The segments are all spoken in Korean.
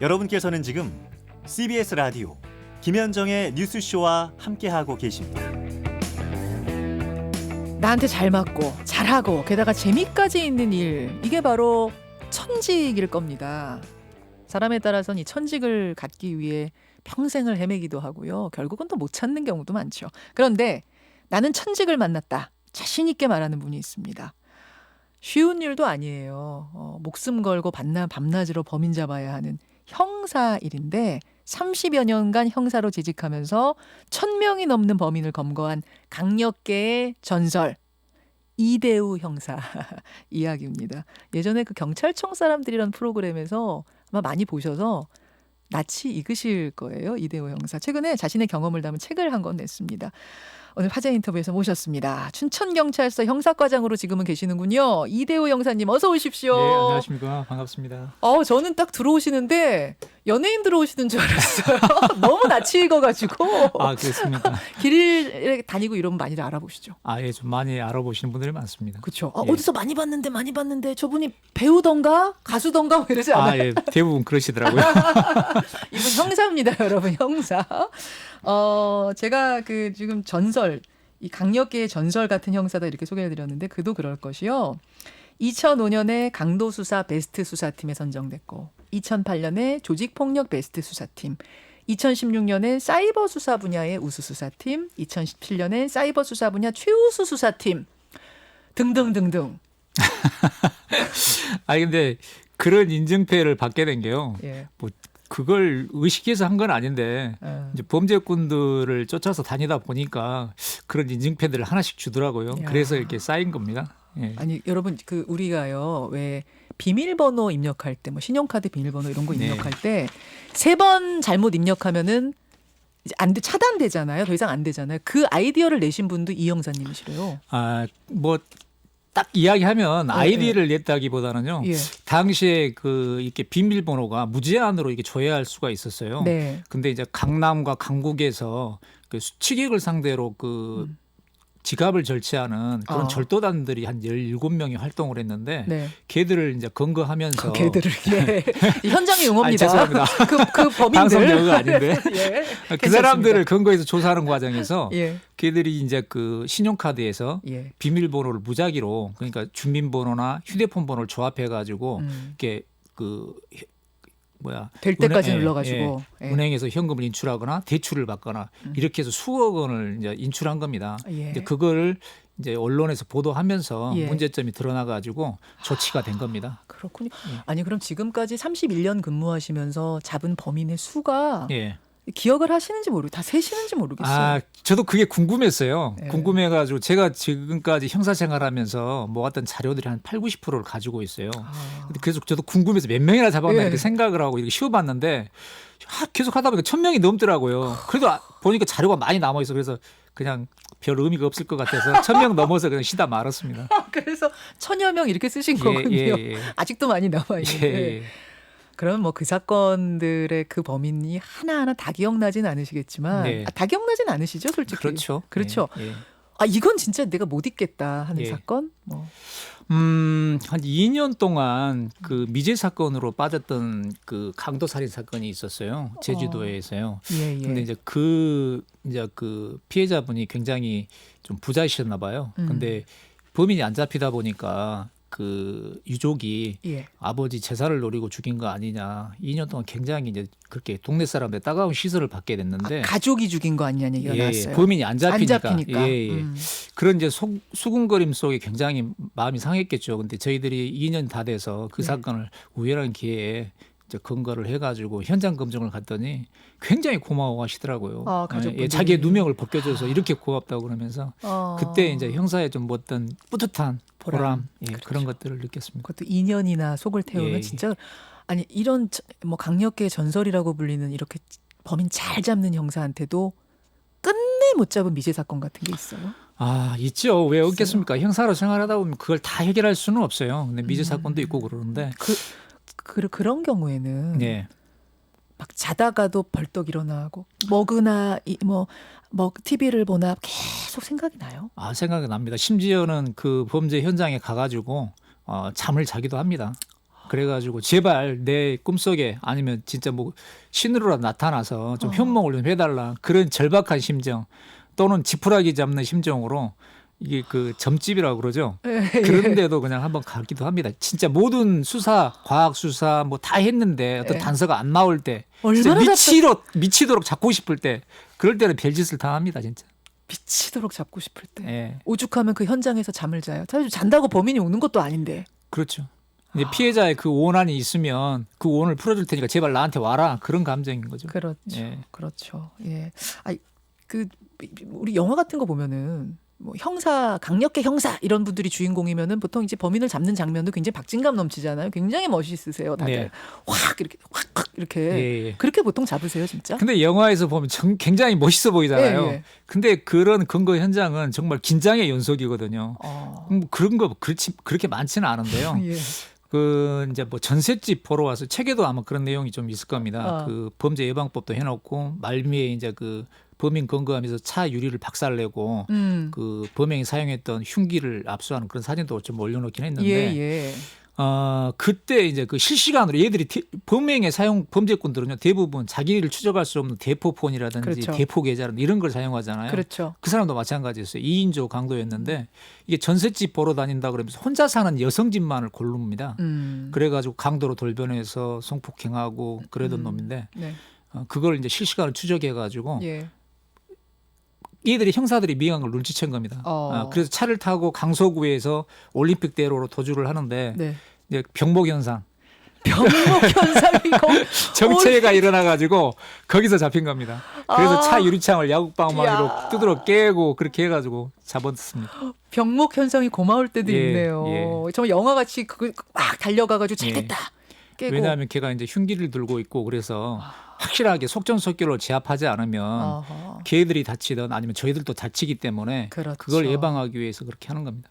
여러분께서는 지금 CBS 라디오 김현정의 뉴스쇼와 함께하고 계십니다. 나한테 잘 맞고 잘하고 게다가 재미까지 있는 일, 이게 바로 천직일 겁니다. 사람에 따라서는 이 천직을 갖기 위해 평생을 헤매기도 하고요. 결국은 또 못 찾는 경우도 많죠. 그런데 나는 천직을 만났다, 자신 있게 말하는 분이 있습니다. 쉬운 일도 아니에요. 목숨 걸고 밤낮으로 범인 잡아야 하는 형사 일인데 30여 년간 형사로 재직하면서 1000명이 넘는 범인을 검거한 강력계의 전설 이대우 형사 이야기입니다. 예전에 그 경찰청 사람들이라는 프로그램에서 아마 많이 보셔서 낯이 익으실 거예요. 이대우 형사. 최근에 자신의 경험을 담은 책을 한 권 냈습니다. 오늘 화제 인터뷰에서 모셨습니다. 춘천경찰서 형사과장으로 지금은 계시는군요. 이대우 형사님, 어서 오십시오. 네, 안녕하십니까. 반갑습니다. 저는 딱 들어오시는데 연예인 들어오시는 줄 알았어요. 너무 낯이 익어가지고. 아, 그렇습니까? 길에 다니고 이러면 많이들 알아보시죠. 아, 예, 좀 많이 알아보시는 분들이 많습니다. 그렇죠. 예. 어디서 많이 봤는데 저분이 배우던가 가수던가 뭐 이러지 않아요? 아, 예, 대부분 그러시더라고요. 이분 형사입니다, 여러분. 형사. 제가 그 지금 전설, 이 강력계의 전설 같은 형사다 이렇게 소개해드렸는데 그도 그럴 것이요. 2005년에 강도수사 베스트 수사팀에 선정됐고 2008년에 조직폭력 베스트 수사팀, 2016년에 사이버 수사 분야의 우수 수사팀, 2017년에 사이버 수사 분야 최우수 수사팀 등등등등. 아니, 근데 그런 인증패를 받게 된 게요. 예. 뭐 그걸 의식해서 한 건 아닌데 이제 범죄꾼들을 쫓아서 다니다 보니까 그런 인증패들을 하나씩 주더라고요. 야. 그래서 이렇게 쌓인 겁니다. 예. 아니 여러분, 그 우리가요, 왜 비밀번호 입력할 때, 뭐 신용카드 비밀번호 이런 거 네. 입력할 때 3번 잘못 입력하면은 이제 차단되잖아요. 더 이상 안 되잖아요. 그 아이디어를 내신 분도 이 형사님이시래요. 아, 뭐 딱 이야기하면 아이디를 냈다기보다는요. 예. 당시에 그 이렇게 비밀번호가 무제한으로 이렇게 조회할 수가 있었어요. 네. 근데 이제 강남과 강북에서 그 취객을 상대로 그 지갑을 절취하는 그런 절도단들이 한 17명이 활동을 했는데 네. 걔들을 이제 검거하면서 걔들을 예. 현장의 용어입니다. 아니, 죄송합니다. 그 범인들. 방송 용어가 아닌데. 예. 그 사람들을 검거해서 조사하는 과정에서 예. 걔들이 이제 그 신용카드에서 예. 비밀번호를 무작위로, 그러니까 주민번호나 휴대폰 번호를 조합해 가지고 이렇게 그 될 때까지 은행, 눌러가지고 은행에서 현금을 인출하거나 대출을 받거나 이렇게 해서 수억 원을 이제 인출한 겁니다. 예. 이제 그걸 이제 언론에서 보도하면서 예. 문제점이 드러나 가지고 조치가 된 겁니다. 그렇군요. 아니 그럼 지금까지 31년 근무하시면서 잡은 범인의 수가 예. 기억을 하시는지 다 세시는지 모르겠어요. 아, 저도 그게 궁금했어요. 예. 궁금해가지고 제가 지금까지 형사 생활하면서 모았던 자료들이 한 80~90%를 가지고 있어요. 근데 그래서 저도 궁금해서 몇 명이나 잡았나 예. 이렇게 생각을 하고 이렇게 쉬어봤는데 계속 하다 보니까 1000명이 넘더라고요. 그래도 보니까 자료가 많이 남아있어. 그래서 그냥 별 의미가 없을 것 같아서 1000명 넘어서 그냥 쉬다 말았습니다. 그래서 1000여 명 이렇게 쓰신 예, 거군요. 예. 아직도 많이 남아있는데. 예. 그럼 뭐 그 사건들의 그 범인이 하나하나 다 기억나진 않으시겠지만 네. 다 기억나진 않으시죠, 솔직히. 그렇죠. 그렇죠. 예, 예. 이건 진짜 내가 못 잊겠다 하는 예. 사건? 뭐. 한 2년 동안 그 미제 사건으로 빠졌던 그 강도 살인 사건이 있었어요. 제주도에서요. 예, 예. 근데 이제 그 피해자분이 굉장히 좀 부자이셨나 봐요. 근데 범인이 안 잡히다 보니까 그 유족이 예. 아버지 제사를 노리고 죽인 거 아니냐. 2년 동안 굉장히 이제 그렇게 동네 사람들 따가운 시선을 받게 됐는데 가족이 죽인 거 아니냐는 얘기가 나왔어요. 범인이 안 잡히니까. 안 잡히니까. 그런 이제 수군거림 속에 굉장히 마음이 상했겠죠. 근데 저희들이 2년 다 돼서 그 사건을 우연한 기회에 이제 검거를 해가지고 현장 검증을 갔더니 굉장히 고마워하시더라고요. 가족분들이. 자기의 누명을 벗겨줘서 이렇게 고맙다고 그러면서 그때 이제 형사에 좀 어떤 뿌듯한 보람, 그렇죠. 그런 것들을 느꼈습니다. 그것도 2년이나 속을 태우면 예. 진짜 아니 이런 뭐 강력계의 전설이라고 불리는 이렇게 범인 잘 잡는 형사한테도 끝내 못 잡은 미제 사건 같은 게 있어요. 아, 있죠. 왜 없겠습니까? 형사로 생활하다 보면 그걸 다 해결할 수는 없어요. 근데 미제 사건도 있고 그러는데 그런 경우에는 네. 막 자다가도 벌떡 일어나고 먹으나 뭐 TV를 보나 계속 생각이 나요. 아, 생각이 납니다. 심지어는 그 범죄 현장에 가가지고 잠을 자기도 합니다. 그래가지고 제발 내 꿈속에 아니면 진짜 뭐 신으로 나타나서 좀 현몽을 좀 해달라 그런 절박한 심정 또는 지푸라기 잡는 심정으로 이게 그 점집이라고 그러죠. 그런데도 그냥 한번 가기도 합니다. 진짜 모든 수사, 과학 수사 뭐 다 했는데 어떤 단서가 안 나올 때, 진짜 얼마나 미치도록 잡고 싶을 때, 그럴 때는 별짓을 다 합니다, 진짜. 미치도록 잡고 싶을 때 예, 오죽하면 그 현장에서 잠을 자요. 사실 잔다고 범인이 오는 것도 아닌데. 그렇죠. 이제 피해자의 그 원한이 있으면 그 원을 풀어줄 테니까 제발 나한테 와라 그런 감정인 거죠. 그렇죠. 예. 그렇죠. 예. 아, 그 우리 영화 같은 거 보면은 뭐 형사, 강력계 형사 이런 분들이 주인공이면은 보통 이제 범인을 잡는 장면도 굉장히 박진감 넘치잖아요. 굉장히 멋있으세요, 다들. 네. 확 이렇게 확 이렇게 예, 예. 그렇게 보통 잡으세요, 진짜? 근데 영화에서 보면 굉장히 멋있어 보이잖아요. 예, 예. 근데 그런 근거 현장은 정말 긴장의 연속이거든요. 그런 거 그렇게 많지는 않은데요. 예. 그 이제 뭐 전셋집 보러 와서 책에도 아마 그런 내용이 좀 있을 겁니다. 어. 그 범죄 예방법도 해놓고 말미에 이제 그 범인 검거하면서 차 유리를 박살내고 그 범행이 사용했던 흉기를 압수하는 그런 사진도 좀 올려놓긴 했는데 예. 그때 이제 그 실시간으로 얘들이 범행에 사용 범죄꾼들은요 대부분 자기를 추적할 수 없는 대포폰이라든지 그렇죠. 대포 계좌라든지 이런 걸 사용하잖아요. 그렇죠. 그 사람도 마찬가지였어요. 2인조 강도였는데 이게 전셋집 보러 다닌다 그러면서 혼자 사는 여성집만을 고릅니다. 그래가지고 강도로 돌변해서 성폭행하고 그러던 놈인데 네. 그걸 이제 실시간으로 추적해가지고 예. 얘들이 형사들이 미행한 걸 눈치챈 겁니다. 그래서 차를 타고 강서구에서 올림픽대로로 도주를 하는데 네. 이제 병목 현상, 병목 현상이고 정체가 일어나가지고 거기서 잡힌 겁니다. 그래서 차 유리창을 야구방망이로 야. 두드러 깨고 그렇게 해가지고 잡았습니다. 병목 현상이 고마울 때도 예, 있네요. 예. 정말 영화같이 막 달려가가지고 잘 예. 됐다. 깨고. 왜냐하면 걔가 이제 흉기를 들고 있고 그래서 확실하게 속전속결로 제압하지 않으면 어허. 걔들이 다치든 아니면 저희들도 다치기 때문에 그렇죠. 그걸 예방하기 위해서 그렇게 하는 겁니다.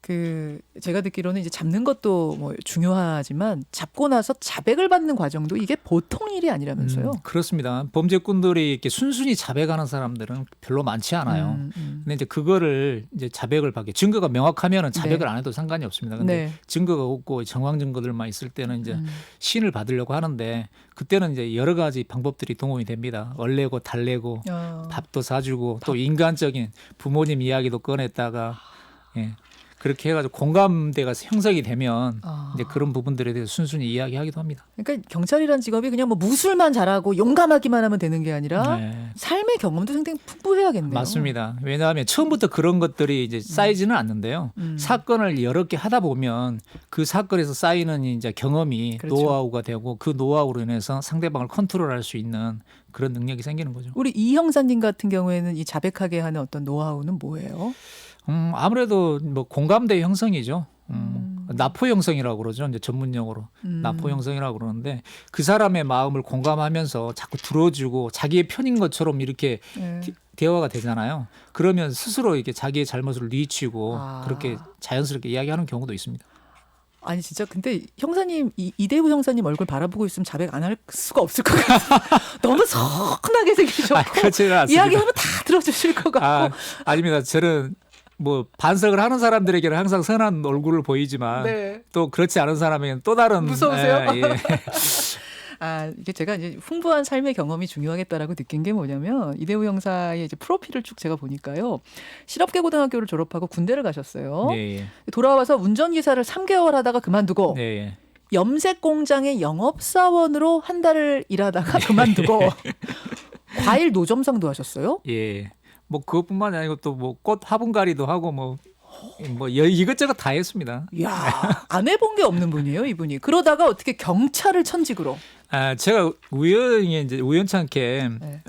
그 제가 듣기로는 이제 잡는 것도 뭐 중요하지만 잡고 나서 자백을 받는 과정도 이게 보통 일이 아니라면서요. 그렇습니다. 범죄꾼들이 이렇게 순순히 자백하는 사람들은 별로 많지 않아요. 근데 이제 그거를 이제 자백을 받게 증거가 명확하면은 자백을 안 해도 상관이 없습니다. 근데 네. 증거가 없고 정황 증거들만 있을 때는 이제 신을 받으려고 하는데 그때는 이제 여러 가지 방법들이 동원이 됩니다. 얼레고 달래고 밥도 사주고 또 인간적인 부모님 이야기도 꺼냈다가 예. 그렇게 해가지고 공감대가 형성이 되면 이제 그런 부분들에 대해서 순순히 이야기하기도 합니다. 그러니까 경찰이란 직업이 그냥 뭐 무술만 잘하고 용감하기만 하면 되는 게 아니라 네. 삶의 경험도 상당히 풍부해야겠네요. 맞습니다. 왜냐하면 처음부터 그런 것들이 이제 쌓이지는 않는데요. 사건을 여러 개 하다 보면 그 사건에서 쌓이는 이제 경험이 그렇죠. 노하우가 되고 그 노하우로 인해서 상대방을 컨트롤할 수 있는 그런 능력이 생기는 거죠. 우리 이 형사님 같은 경우에는 이 자백하게 하는 어떤 노하우는 뭐예요? 아무래도 뭐 공감대 형성이죠. 나포 형성이라고 그러죠. 이제 전문 용어로 나포 형성이라고 그러는데 그 사람의 마음을 공감하면서 자꾸 들어주고 자기의 편인 것처럼 이렇게 네. 대화가 되잖아요. 그러면 스스로 이렇게 자기의 잘못을 뉘우치고 그렇게 자연스럽게 이야기하는 경우도 있습니다. 아니 진짜 근데 형사님 이대우 형사님 얼굴 바라보고 있으면 자백 안 할 수가 없을 것 같아요. 너무 선하게 생기셨고 그렇지는 않습니다. 이야기하면 다 들어주실 것 같고. 아닙니다. 저는 뭐 반성을 하는 사람들에게는 항상 선한 얼굴을 보이지만 네. 또 그렇지 않은 사람에게는 또 다른 무서우세요? 예. 이게 제가 이제 풍부한 삶의 경험이 중요하겠다라고 느낀 게 뭐냐면 이대우 형사의 이제 프로필을 쭉 제가 보니까요. 실업계 고등학교를 졸업하고 군대를 가셨어요. 예. 돌아와서 운전기사를 3개월 하다가 그만두고 예. 염색 공장의 영업사원으로 한 달을 일하다가 그만두고 과일 노점상도 하셨어요? 예. 뭐 그것뿐만이 아니고 또 뭐 꽃 화분갈이도 하고 뭐 이것저것 다 했습니다. 이야, 안 해본 게 없는 분이에요, 이분이. 그러다가 어떻게 경찰을 천직으로. 제가 우연찮게 네.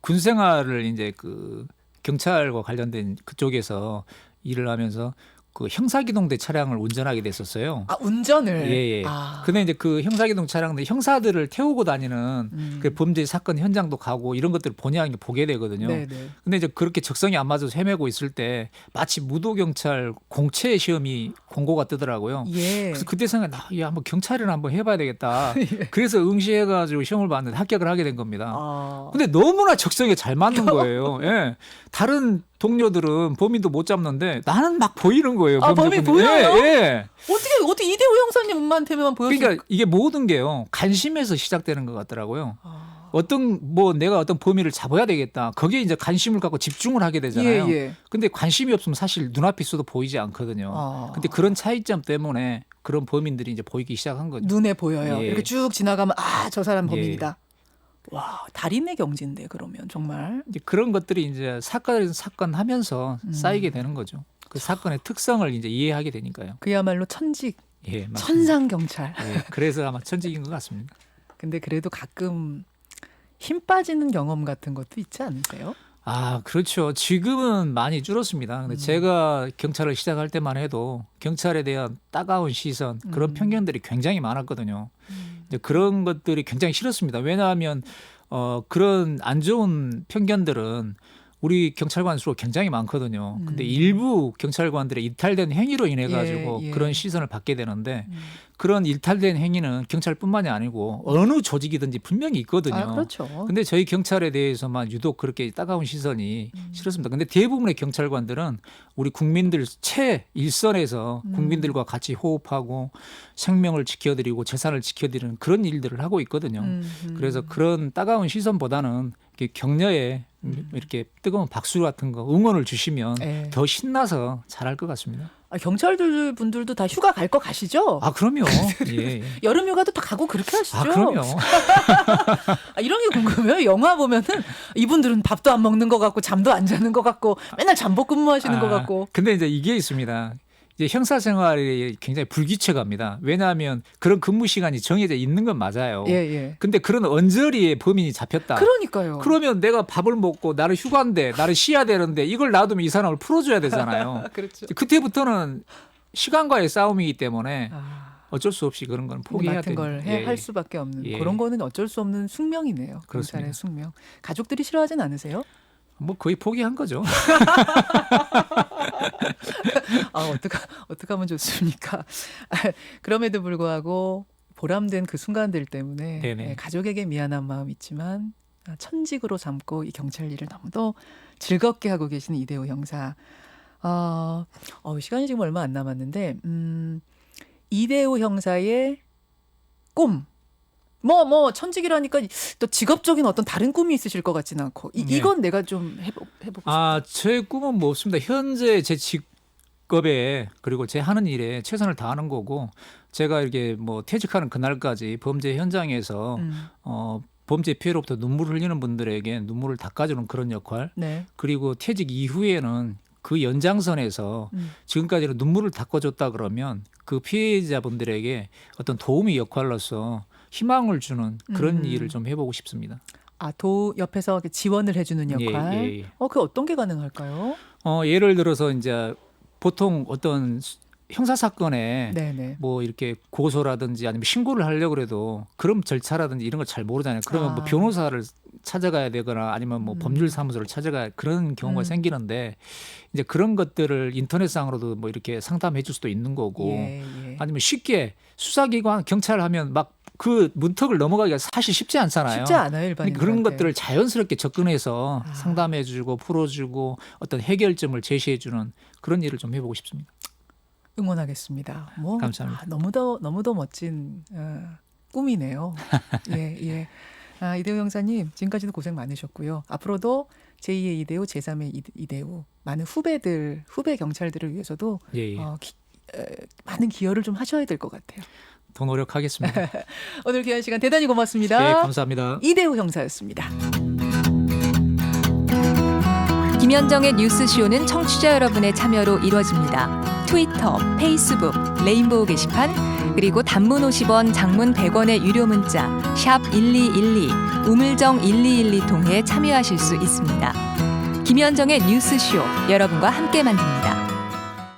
군 생활을 이제 그 경찰과 관련된 그쪽에서 일을 하면서 그 형사기동대 차량을 운전하게 됐었어요. 운전을. 예. 근데 이제 그 형사기동 차량들 형사들을 태우고 다니는 그 범죄 사건 현장도 가고 이런 것들을 본의 아니게 보게 되거든요. 네네. 근데 이제 그렇게 적성이 안 맞아서 헤매고 있을 때 마치 무도경찰 공채 시험이 공고가 뜨더라고요. 예. 그래서 그때 생각해, 야, 한번 경찰을 한번 해봐야 되겠다. 예. 그래서 응시해가지고 시험을 봤는데 합격을 하게 된 겁니다. 아. 근데 너무나 적성에 잘 맞는 거예요. 예. 다른 동료들은 범인도 못 잡는데 나는 막 보이는 거예요. 아, 범인 보여요? 예, 예. 어떻게 이대호 형사님한테만 보였어요? 그러니까 이게 모든 게요. 관심에서 시작되는 것 같더라고요. 아. 내가 어떤 범인을 잡아야 되겠다. 거기에 이제 관심을 갖고 집중을 하게 되잖아요. 예. 근데 관심이 없으면 사실 눈앞에 있어도 보이지 않거든요. 아. 근데 그런 차이점 때문에 그런 범인들이 이제 보이기 시작한 거죠. 눈에 보여요. 예. 이렇게 쭉 지나가면 저 사람 예. 범인이다. 와, 달인의 경지인데 그러면 정말. 이제 그런 것들이 이제 사건 하면서 쌓이게 되는 거죠. 그 사건의 특성을 이제 이해하게 되니까요. 그야말로 천직, 예, 맞습니다. 천상 경찰. 예, 그래서 아마 천직인 것 같습니다. 근데 그래도 가끔 힘 빠지는 경험 같은 것도 있지 않으세요? 아, 그렇죠. 지금은 많이 줄었습니다. 근데 제가 경찰을 시작할 때만 해도 경찰에 대한 따가운 시선, 그런 편견들이 굉장히 많았거든요. 이제 그런 것들이 굉장히 싫었습니다. 왜냐하면 그런 안 좋은 편견들은 우리 경찰관 수가 굉장히 많거든요. 근데 일부 경찰관들의 이탈된 행위로 인해 가지고 예. 그런 시선을 받게 되는데 그런 이탈된 행위는 경찰뿐만이 아니고 어느 조직이든지 분명히 있거든요. 아, 그렇죠. 근데 저희 경찰에 대해서만 유독 그렇게 따가운 시선이 싫었습니다. 근데 대부분의 경찰관들은 우리 국민들 최일선에서 국민들과 같이 호흡하고 생명을 지켜드리고 재산을 지켜드리는 그런 일들을 하고 있거든요. 그래서 그런 따가운 시선보다는 이렇게 격려에 이렇게 뜨거운 박수 같은 거 응원을 주시면 예. 더 신나서 잘할 것 같습니다. 경찰들 분들도 다 휴가 갈 거 가시죠? 아, 그럼요. 예. 여름 휴가도 다 가고 그렇게 하시죠? 아, 그럼요. 이런 게 궁금해요. 영화 보면은 이분들은 밥도 안 먹는 것 같고 잠도 안 자는 것 같고 맨날 잠복 근무하시는 것 같고. 근데 이제 이게 있습니다. 이제 형사 생활이 굉장히 불규칙합니다. 왜냐하면 그런 근무 시간이 정해져 있는 건 맞아요. 예. 근데 그런 언저리에 범인이 잡혔다. 그러니까요. 그러면 내가 밥을 먹고 나를 휴가인데 나를 쉬어야 되는데 이걸 놔두면 이 사람을 풀어줘야 되잖아요. 그렇죠. 그때부터는 시간과의 싸움이기 때문에 아, 어쩔 수 없이 그런 건 포기해야 같은 되는 걸 할 수밖에 없는 예. 그런 거는 어쩔 수 없는 숙명이네요. 그렇습니다. 경찰의 숙명. 가족들이 싫어하진 않으세요? 뭐 거의 포기한 거죠. 어떡하면 좋습니까? 그럼에도 불구하고 보람된 그 순간들 때문에 네네. 가족에게 미안한 마음 있지만 천직으로 삼고 이 경찰 일을 너무도 즐겁게 하고 계시는 이대호 형사. 시간이 지금 얼마 안 남았는데 이대호 형사의 꿈. 천직이라니까 또 직업적인 어떤 다른 꿈이 있으실 것 같지는 않고 이건 내가 좀 해보고 싶다. 제 꿈은 뭐 없습니다. 현재 제 직업에 그리고 제 하는 일에 최선을 다하는 거고 제가 이렇게 뭐 퇴직하는 그날까지 범죄 현장에서 범죄 피해로부터 눈물을 흘리는 분들에게 눈물을 닦아주는 그런 역할 네. 그리고 퇴직 이후에는 그 연장선에서 지금까지는 눈물을 닦아줬다 그러면 그 피해자분들에게 어떤 도움의 역할로서 희망을 주는 그런 일을 좀 해보고 싶습니다. 옆에서 지원을 해주는 역할. 예. 그 어떤 게 가능할까요? 예를 들어서 이제 보통 어떤 형사 사건에 네네. 뭐 이렇게 고소라든지 아니면 신고를 하려고 해도 그런 절차라든지 이런 걸 잘 모르잖아요. 그러면 뭐 변호사를 찾아가야 되거나 아니면 뭐 법률사무소를 찾아가야 그런 경우가 생기는데 이제 그런 것들을 인터넷상으로도 뭐 이렇게 상담해 줄 수도 있는 거고 예. 아니면 쉽게 수사기관 경찰 하면 막 그 문턱을 넘어가기가 사실 쉽지 않잖아요. 쉽지 않아요, 일반인. 그런 것들을 자연스럽게 접근해서 상담해주고 풀어주고 어떤 해결점을 제시해주는 그런 일을 좀 해보고 싶습니다. 응원하겠습니다. 감사합니다. 너무도 멋진 꿈이네요. 예. 이대호 형사님 지금까지도 고생 많으셨고요. 앞으로도 제2의 이대호, 제3의 이대호 많은 후배 경찰들을 위해서도 예. 많은 기여를 좀 하셔야 될 것 같아요. 더 노력하겠습니다. 오늘 귀한 시간 대단히 고맙습니다. 네, 감사합니다. 이대호 형사였습니다. 김현정의 뉴스쇼는 청취자 여러분의 참여로 이루어집니다. 트위터, 페이스북, 레인보우 게시판, 그리고 단문 50원, 장문 100원의 유료 문자 샵 1212, 우물정 1212 통해 참여하실 수 있습니다. 김현정의 뉴스쇼, 여러분과 함께 만듭니다.